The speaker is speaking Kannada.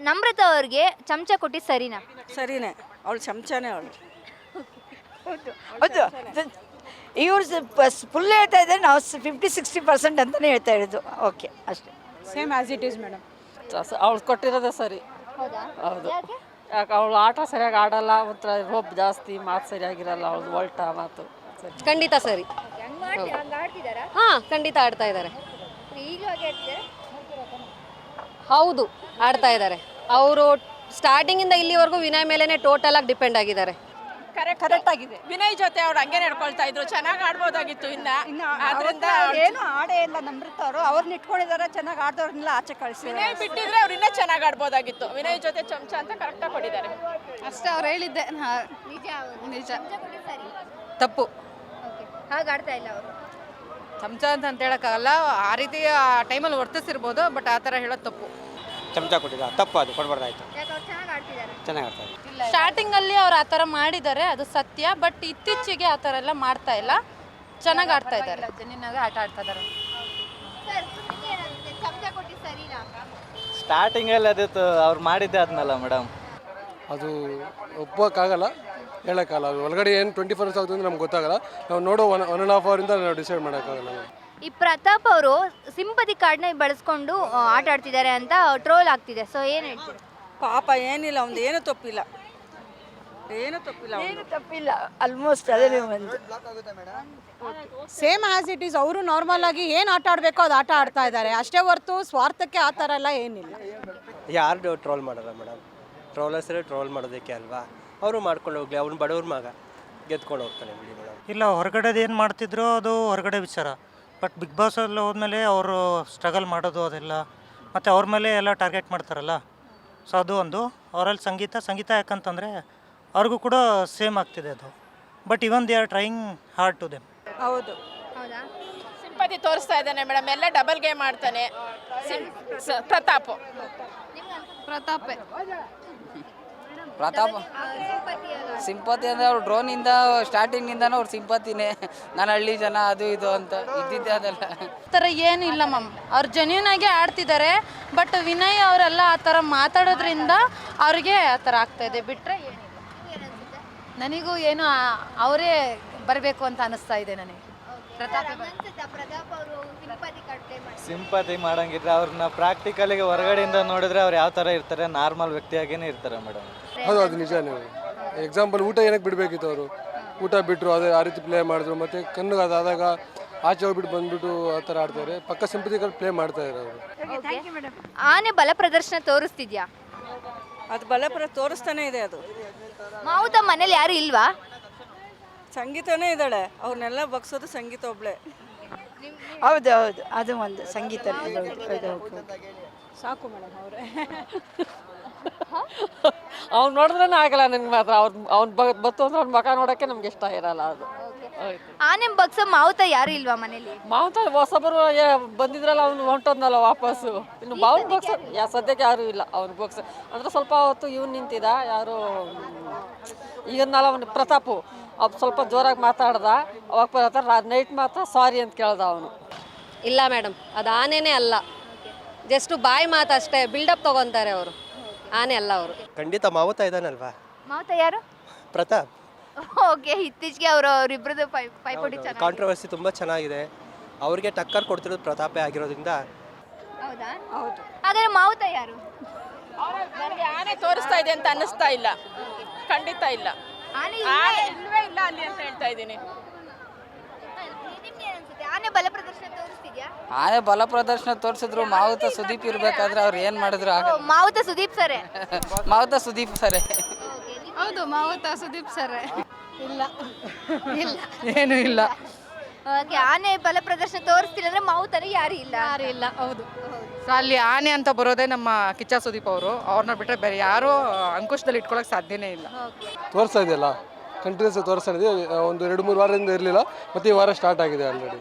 ನಮ್ರತ ಅವ್ರಿಗೆ ಚಮಚ ಕೊಟ್ಟು ಸರಿನಾ? ಸರಿನೇ, ಅವಳು ಚಮಚನೇ ಅವಳು. ಹೌದು, ಇವ್ರು ಫುಲ್ ಹೇಳ್ತಾ ಇದ್ದಾರೆ, ನಾವು 50-60% ಅಂತಲೇ ಹೇಳ್ತಾ ಇರೋದು. ಓಕೆ, ಅಷ್ಟೇ. Same as it is madam. ಅವಳು ಕೊಟ್ಟಿರೋದೇ ಸರಿ. ಹೌದಾ? ಹೌದು, ಯಾಕೆ ಅವಳು ಆಟ ಸರಿಯಾಗಿ ಆಡಲ್ಲ, ಒಂಥರ ರೋಪ್ ಜಾಸ್ತಿ, ಮಾತು ಸರಿಯಾಗಿರಲ್ಲ, ಅವಳು ಒಲ್ಟ ಮಾತು. ಖಂಡಿತ ಸರಿ. ಖಂಡಿತ ಆಡ್ತಾ ಇದ್ದಾರೆ. ಹೌದು, ಆಡ್ತಾ ಇದ್ದಾರೆ. ಅವರು ಸ್ಟಾರ್ಟಿಂಗಿಂದ ಇಲ್ಲಿವರೆಗೂ ವಿನಯ್ ಮೇಲೆನೆ ಟೋಟಲ್ ಆಗಿ ಡಿಪೆಂಡ್ ಆಗಿದ್ದಾರೆ. ಕರೆಕ್ಟ್ ಆಗಿದೆ. ವಿನಯ್ ಜೊತೆ ಅವ್ರು ಹಂಗೆ ನಡ್ಕೊಳ್ತಾ ಇದ್ರು, ಚೆನ್ನಾಗಿ ಆಡ್ಬೋದಾಗಿತ್ತು. ಆದ್ರಿಂದ ಏನು ಆಡೇ ಇಲ್ಲ ನಮ್ರತ ಅವರು. ಅವ್ರನ್ನ ಇಟ್ಕೊಂಡಿದ್ದಾರೆ, ಚೆನ್ನಾಗಿ ಆಡ್ದವ್ರನ್ನೆಲ್ಲ ಆಚೆ ಕಳಿಸಿ. ವಿನಯ್ ಬಿಟ್ಟಿದ್ರೆ ಅವ್ರು ಇನ್ನೂ ಚೆನ್ನಾಗಿ ಆಡ್ಬೋದಾಗಿತ್ತು. ವಿನಯ್ ಜೊತೆ ಚಮಚ ಅಂತ ಕರೆಕ್ಟಾಗಿ ಕೊಟ್ಟಿದ್ದಾರೆ ಅಷ್ಟೇ. ಅವ್ರು ಹೇಳಿದ್ದೆ ನಿಜ. ತಪ್ಪು. ಹಾಗೆ ಆಡ್ತಾ ಇಲ್ಲ ಅವರು. ಚಮಚ ಅಂತ ಹೇಳೋಕ್ಕಾಗಲ್ಲ, ಆ ರೀತಿ ಟೈಮಲ್ಲಿ ವರ್ತಿಸಿರ್ಬೋದು, ಬಟ್ ಆ ಥರ ಹೇಳೋದು ತಪ್ಪು. ಚಮಚ ಕೊಟ್ಟಿಲ್ಲ, ತಪ್ಪು, ಅದು ಕೊಡಬಾರ್ದಾಯ್ತು. ಚೆನ್ನಾಗಿ ಆಡ್ತಾರೆ. ಸ್ಟಾರ್ಟಿಂಗ್ ಅಲ್ಲಿ ಅವ್ರು ಆ ಥರ ಮಾಡಿದ್ದಾರೆ, ಅದು ಸತ್ಯ. ಬಟ್ ಇತ್ತೀಚೆಗೆ ಆ ಥರ ಎಲ್ಲ ಮಾಡ್ತಾ ಇಲ್ಲ, ಚೆನ್ನಾಗಿ ಆಡ್ತಾ ಇದ್ದಾರೆ. ಜೆನ್ಯೂನಾಗಿ ಆಟ ಆಡ್ತಾ ಇದ್ದಾರೆ. ಸ್ಟಾರ್ಟಿಂಗಲ್ಲಿ ಅದು ಅವ್ರು ಮಾಡಿದ್ದೆ ಅದನ್ನಲ್ಲ ಮೇಡಮ್, ಅದು ಒಪ್ಪೋಕ್ಕಾಗಲ್ಲ, ಹೇಳೋಕ್ಕಾಗಲ್ಲ. ಅದು ಒಳಗಡೆ ಏನು 24 hours ಆಗುತ್ತೆ ಅಂತ ನಮ್ಗೆ ಗೊತ್ತಾಗಲ್ಲ. ನಾವು ನೋಡೋ 1.5 ಅವರಿಂದ ನಾವು ಡಿಸೈಡ್ ಮಾಡೋಕ್ಕಾಗಲ್ಲ. ಈ ಪ್ರತಾಪ್ ಅವರು ಸಿಂಪತಿ ಕಾರ್ಡ್ನ ಬಳಸ್ಕೊಂಡು ಆಟ ಆಡ್ತಿದ್ದಾರೆ ಅಂತ ಟ್ರೋಲ್ ಆಗ್ತಿದೆ. ಸೊ ಏನು ಹೇಳ್ತೀರಿ? ಪಾಪ ಏನಿಲ್ಲ, ಅವ್ನು ಏನು ತಪ್ಪಿಲ್ಲ, ಏನು ತಪ್ಪಿಲ್ಲ. ಆಲ್ಮೋಸ್ಟ್ ಅದೇ ಒಂದು ಸೇಮ್ ಆ್ಯಸ್ ಇಟ್ ಈಸ್. ಅವರು ನಾರ್ಮಲ್ ಆಗಿ ಏನು ಆಟ ಆಡಬೇಕೋ ಅದು ಆಟ ಆಡ್ತಾ ಇದ್ದಾರೆ ಅಷ್ಟೇ ಹೊರತು ಸ್ವಾರ್ಥಕ್ಕೆ ಆ ಥರ ಎಲ್ಲ ಏನಿಲ್ಲ. ಯಾರು ಟ್ರೋಲ್ ಮಾಡಲ್ಲ ಮೇಡಮ್, ಟ್ರೋಲರ್ಸರೇ ಟ್ರೋಲ್ ಮಾಡೋದಕ್ಕೆ ಅಲ್ವಾ. ಅವರು ಮಾಡ್ಕೊಂಡು ಹೋಗ್ಲಿ, ಅವ್ನು ಬಡವ್ರ ಮಗ ಗೆದ್ಕೊಂಡು ಹೋಗ್ತಾನೆ ಬಿಡಿ ಮೇಡಮ್. ಇಲ್ಲ, ಹೊರಗಡೆದು ಏನು ಮಾಡ್ತಿದ್ರು ಅದು ಹೊರಗಡೆ ವಿಚಾರ. ಬಟ್ ಬಿಗ್ ಬಾಸಲ್ಲಿ ಹೋದ್ಮೇಲೆ ಅವರು ಸ್ಟ್ರಗಲ್ ಮಾಡೋದು ಅದೆಲ್ಲ, ಮತ್ತು ಅವ್ರ ಮೇಲೆ ಎಲ್ಲ ಟಾರ್ಗೆಟ್ ಮಾಡ್ತಾರಲ್ಲ. ಸೊ ಅದು ಒಂದು. ಅವರಲ್ಲಿ ಸಂಗೀತ ಯಾಕಂತಂದರೆ ಅವ್ರಿಗೂ ಕೂಡ ಸೇಮ್ ಆಗ್ತಿದೆ ಅದು. But even they are trying hard to them. ಹೌದು, ಹೌದಾ? ಸಿಂಪತಿ ತೋರಿಸ್ತಾ ಇದ್ದಾನೆ ಮೇಡಮ್, ಎಲ್ಲ ಡಬಲ್ ಗೇಮ್ ಮಾಡ್ತಾನೆ ಪ್ರತಾಪ್. ಸಿಂಪತಿ ಅಂದರೆ ಅವ್ರು ಡ್ರೋನಿಂದ ಸ್ಟಾರ್ಟಿಂಗಿಂದನೂ ಅವ್ರು ಸಿಂಪತಿನೇ. ನಾನು ಹಳ್ಳಿ ಜನ ಅದು ಇದು ಅಂತ ಇದ್ದಿದ್ದೆ ಅದೆಲ್ಲ. ಆ ಥರ ಏನು ಇಲ್ಲ ಮ್ಯಾಮ್, ಅವ್ರು ಜೆನ್ಯೂನಾಗಿ ಆಡ್ತಿದ್ದಾರೆ. ಬಟ್ ವಿನಯ್ ಅವರೆಲ್ಲ ಆ ಥರ ಮಾತಾಡೋದ್ರಿಂದ ಅವ್ರಿಗೆ ಆ ಥರ ಆಗ್ತಾಯಿದೆ. ಬಿಟ್ಟರೆ ನನಗೂ ಏನು ಅವರೇ ಬರಬೇಕು ಅಂತ ಅನ್ನಿಸ್ತಾ ಇದೆ ನನಗೆ. ಸಿಂಪತಿ ಮಾಡಂಗಿದ್ರೆ ಅವ್ರನ್ನ ಪ್ರಾಕ್ಟಿಕಲಿಗೆ ಹೊರಗಡೆಯಿಂದ ನೋಡಿದ್ರೆ ಅವ್ರು ಯಾವ ಥರ ಇರ್ತಾರೆ, ನಾರ್ಮಲ್ ವ್ಯಕ್ತಿಯಾಗೇನೆ ಇರ್ತಾರೆ ಮೇಡಮ್. ಹೌದು, ಅದು ನಿಜ. ನೀವು ಎಕ್ಸಾಂಪಲ್ ಊಟ ಏನಕ್ಕೆ ಬಿಡಬೇಕಿತ್ತು, ಅವರು ಊಟ ಬಿಟ್ಟರು, ಅದೇ ಆ ರೀತಿ ಪ್ಲೇ ಮಾಡಿದ್ರು. ಮತ್ತು ಕಣ್ಣು ಅದಾದಾಗ ಆಚೆ ಹೋಗ್ಬಿಟ್ಟು ಬಂದ್ಬಿಟ್ಟು ಆ ಥರ ಆಡ್ತಾರೆ. ಪಕ್ಕ ಸಿಂಪತಿಗಳು ಪ್ಲೇ ಮಾಡ್ತಾ ಇದ್ದಾರೆ ಅವರು. ಆನೆ ಬಲ ಪ್ರದರ್ಶನ ತೋರಿಸ್ತಿದ್ಯಾ? ಅದು ಬಲಪುರ ತೋರಿಸ್ತಾನೆ ಇದೆ. ಅದು ಮಾವುತ ಮನೇಲಿ ಯಾರು ಇಲ್ವಾ? ಸಂಗೀತನೇ ಇದ್ದಾಳೆ, ಅವ್ರನ್ನೆಲ್ಲ ಬಗ್ಸೋದು ಸಂಗೀತ ಒಬ್ಳೆ. ಹೌದು, ಅದು ಒಂದು ಸಂಗೀತ. ಸಾಕು ಮೇಡಮ್ ಅವರೇ. ಅವ್ನು ನೋಡಿದ್ರೇ ಆಗಲ್ಲ ನನಗೆ ಮಾತ್ರ. ಅವ್ನು ಬತ್ತು ಅಂದ್ರೆ ಅವ್ನ ಮಕ ನೋಡೋಕ್ಕೆ ನಮ್ಗೆ ಇಷ್ಟ ಇರಲ್ಲ. ಅದು ಆನೆ ಬಗ್ಸೋ ಮಾವುತ ಯಾರು ಇಲ್ವಾ ಮನೇಲಿ? ಮಾವುತ ಹೊಸಬರು ಬಂದಿದ್ರಲ್ಲ, ಅವ್ನು ಹೊಂಟೋದ್ನಲ್ಲ ವಾಪಸ್ಸು. ಇನ್ನು ಅವ್ನು ಬಗ್ಸ ಸದ್ಯಕ್ಕೆ ಯಾರೂ ಇಲ್ಲ. ಅವ್ನು ಬಗ್ಸ ಅಂದರೆ ಸ್ವಲ್ಪ ಹೊತ್ತು ಇವ್ನು ನಿಂತಿದ್ದ, ಯಾರು ಈಗನ್ನಲ್ಲ ಅವನು ಪ್ರತಾಪು. ಅವ್ನು ಸ್ವಲ್ಪ ಜೋರಾಗಿ ಮಾತಾಡ್ದ. ಅವಾಗ ನೈಟ್ ಮಾತ್ರ ಸಾರಿ ಅಂತ ಕೇಳ್ದ ಅವನು. ಇಲ್ಲ ಮೇಡಮ್, ಅದು ಆನೆನೇ ಅಲ್ಲ, ಜಸ್ಟ್ ಬಾಯಿ ಮಾತು ಅಷ್ಟೇ. ಬಿಲ್ಡಪ್ ತೊಗೊತಾರೆ ಅವರು, ಆನೆ ಅಲ್ಲ ಅವರು. ಖಂಡಿತ ಮಾವುತ ಇದ್ದಾನಲ್ವಾ ಮಾವುತ ಯಾರು? ಪ್ರತಾಪ್. ಓಕೆ, ಇತ್ತೀಚೆಗೆ ಅವರಿಬ್ಬರದ್ದು ಪೈಪೋಟಿ ಚೆನ್ನಾಗಿ, ಕಾಂಟ್ರವರ್ಸಿ ತುಂಬ ಚೆನ್ನಾಗಿದೆ. ಅವ್ರಿಗೆ ಟಕ್ಕರ್ ಕೊಡ್ತಿರೋದು ಪ್ರತಾಪೇ ಆಗಿರೋದ್ರಿಂದ. ಹೌದಾ? ಹೌದು. ಹಾಗಾದ್ರೆ ಮಾವುತ ಯಾರು? ನನಗೆ ಆನೆ ತೋರಿಸ್ತಾ ಇದೆ ಅಂತ ಅನ್ನಿಸ್ತಾ ಇಲ್ಲ, ಖಂಡಿತ ಇಲ್ಲ. ಆನೆ ಇಲ್ವೇ ಇಲ್ಲ ಅಲ್ಲಿ ಅಂತ ಹೇಳ್ತಾ ಇದ್ದೀನಿ. ಆನೆ ಬಲ ಪ್ರದರ್ಶನ ತೋರಿಸ್ತಿದ್ಯಾ? ಆನೆ ಬಲ ಪ್ರದರ್ಶನ ತೋರಿಸಿದ್ರು. ಮಾವುತ ಸುದೀಪ್ ಇರಬೇಕಾದ್ರೆ ಅವ್ರು ಏನು ಮಾಡಿದ್ರು ಆಗ. ಮಾವುತ ಸುದೀಪ್ ಸರ್. ಮಾವುತ ಸುದೀಪ್ ಸರೇ. ಹೌದು, ಮಾವುತ ಸುದೀಪ್ ಸರ್. ಇಲ್ಲ ಇಲ್ಲ, ಏನೂ ಇಲ್ಲ. ಓಕೆ, ಆನೆ ಬಲ ಪ್ರದರ್ಶನ ತೋರಿಸ್ತಿಲ್ಲ ಅಂದ್ರೆ ಮಾವುತನೇ ಯಾರು ಇಲ್ಲ? ಯಾರು ಇಲ್ಲ. ಹೌದು. ಸೊ ಅಲ್ಲಿ ಆನೆ ಅಂತ ಬರೋದೇ ನಮ್ಮ ಕಿಚ್ಚ ಸುದೀಪ್ ಅವರು. ಅವ್ರನ್ನ ಬಿಟ್ಟರೆ ಬೇರೆ ಯಾರೂ ಅಂಕುಶದಲ್ಲಿ ಇಟ್ಕೊಳ್ಳೋಕೆ ಸಾಧ್ಯನೇ ಇಲ್ಲ. ತೋರಿಸ್ತಾ ಇದೆಯಲ್ಲ, ಕಂಟಿನ್ಯೂಸ್ ತೋರಿಸ್ತಾ ಇದೆ. ಒಂದು 2-3 ವಾರದಿಂದ ಇರಲಿಲ್ಲ, ಮತ್ತು ಈ ವಾರ ಸ್ಟಾರ್ಟ್ ಆಗಿದೆ ಆಲ್ರೆಡಿ.